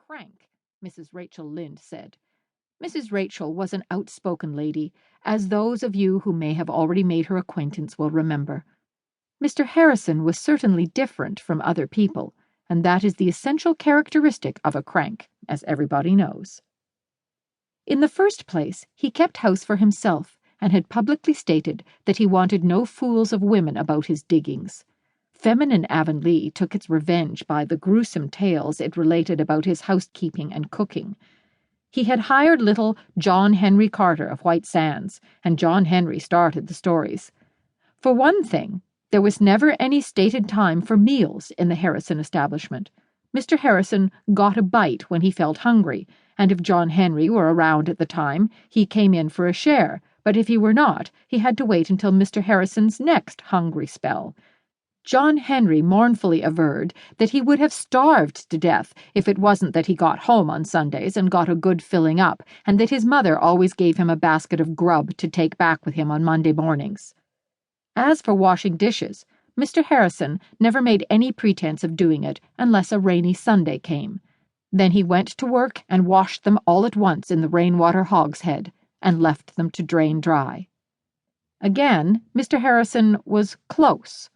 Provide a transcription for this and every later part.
crank," Mrs. Rachel Lynde said. Mrs. Rachel was an outspoken lady, as those of you who may have already made her acquaintance will remember. Mr. Harrison was certainly different from other people, and that is the essential characteristic of a crank, as everybody knows. In the first place, he kept house for himself, and had publicly stated that he wanted no fools of women about his diggings. Feminine Avonlea took its revenge by the gruesome tales it related about his housekeeping and cooking. He had hired little John Henry Carter of White Sands, and John Henry started the stories. For one thing, there was never any stated time for meals in the Harrison establishment. Mr. Harrison got a bite when he felt hungry, and if John Henry were around at the time, he came in for a share, but if he were not, he had to wait until Mr. Harrison's next hungry spell. John Henry mournfully averred that he would have starved to death if it wasn't that he got home on Sundays and got a good filling up, and that his mother always gave him a basket of grub to take back with him on Monday mornings. As for washing dishes, Mr. Harrison never made any pretense of doing it unless a rainy Sunday came. Then he went to work and washed them all at once in the rainwater hogshead, and left them to drain dry. Again, Mr. Harrison was close.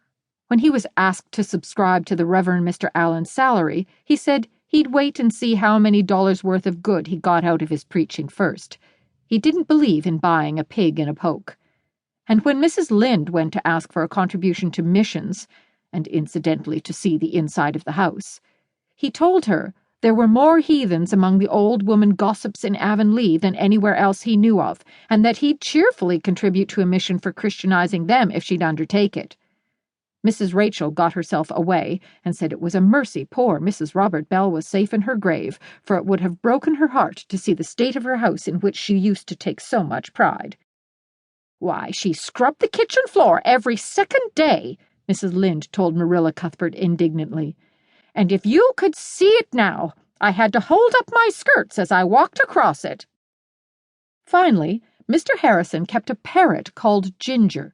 When he was asked to subscribe to the Reverend Mr. Allen's salary, he said he'd wait and see how many dollars' worth of good he got out of his preaching first. He didn't believe in buying a pig in a poke. And when Mrs. Lynde went to ask for a contribution to missions, and incidentally to see the inside of the house, he told her there were more heathens among the old woman gossips in Avonlea than anywhere else he knew of, and that he'd cheerfully contribute to a mission for Christianizing them if she'd undertake it. Mrs. Rachel got herself away and said it was a mercy poor Mrs. Robert Bell was safe in her grave, for it would have broken her heart to see the state of her house in which she used to take so much pride. "Why, she scrubbed the kitchen floor every second day," Mrs. Lynde told Marilla Cuthbert indignantly. "And if you could see it now, I had to hold up my skirts as I walked across it." Finally, Mr. Harrison kept a parrot called Ginger.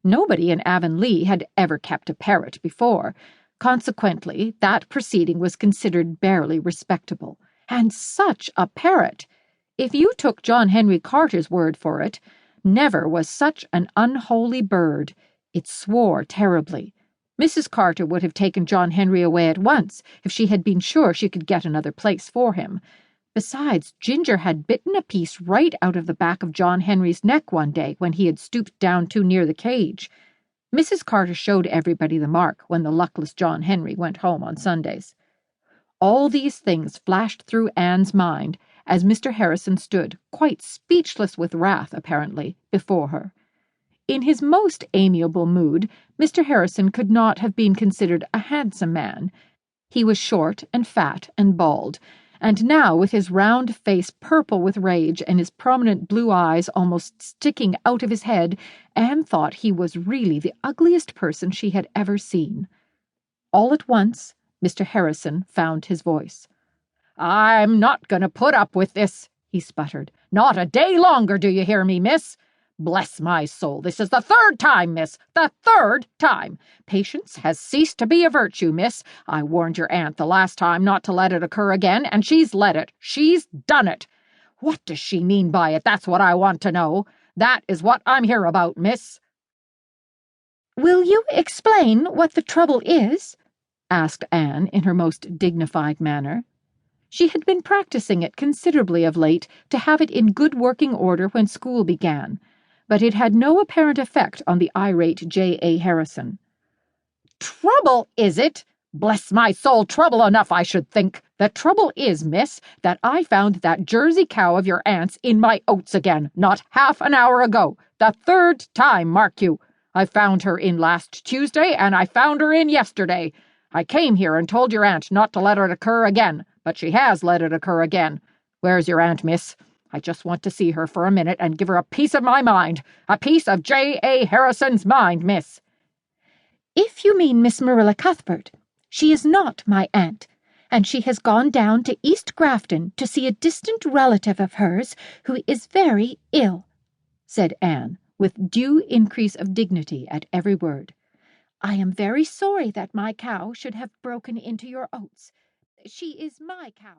Nobody in Avonlea had ever kept a parrot before. Consequently, that proceeding was considered barely respectable. And such a parrot! If you took John Henry Carter's word for it, never was such an unholy bird. It swore terribly. Mrs. Carter would have taken John Henry away at once if she had been sure she could get another place for him. Besides, Ginger had bitten a piece right out of the back of John Henry's neck one day when he had stooped down too near the cage. Mrs. Carter showed everybody the mark when the luckless John Henry went home on Sundays. All these things flashed through Anne's mind as Mr. Harrison stood, quite speechless with wrath, apparently, before her. In his most amiable mood, Mr. Harrison could not have been considered a handsome man. He was short and fat and bald, and now, with his round face purple with rage and his prominent blue eyes almost sticking out of his head, Anne thought he was really the ugliest person she had ever seen. All at once, Mr. Harrison found his voice. "I'm not going to put up with this," he sputtered. "Not a day longer, do you hear me, miss? Bless my soul, this is the third time, miss, the third time. Patience has ceased to be a virtue, miss. I warned your aunt the last time not to let it occur again, and she's let it. She's done it. What does she mean by it? That's what I want to know. That is what I'm here about, miss." "Will you explain what the trouble is?" asked Anne in her most dignified manner. She had been practicing it considerably of late to have it in good working order when school began, but it had no apparent effect on the irate J.A. Harrison. "Trouble, is it? Bless my soul, trouble enough, I should think. The trouble is, miss, that I found that Jersey cow of your aunt's in my oats again, not half an hour ago. The third time, mark you. I found her in last Tuesday, and I found her in yesterday. I came here and told your aunt not to let it occur again, but she has let it occur again. Where's your aunt, miss? I just want to see her for a minute and give her a piece of my mind, a piece of J.A. Harrison's mind, miss." "If you mean Miss Marilla Cuthbert, she is not my aunt, and she has gone down to East Grafton to see a distant relative of hers who is very ill," said Anne, with due increase of dignity at every word. "I am very sorry that my cow should have broken into your oats. She is my cow."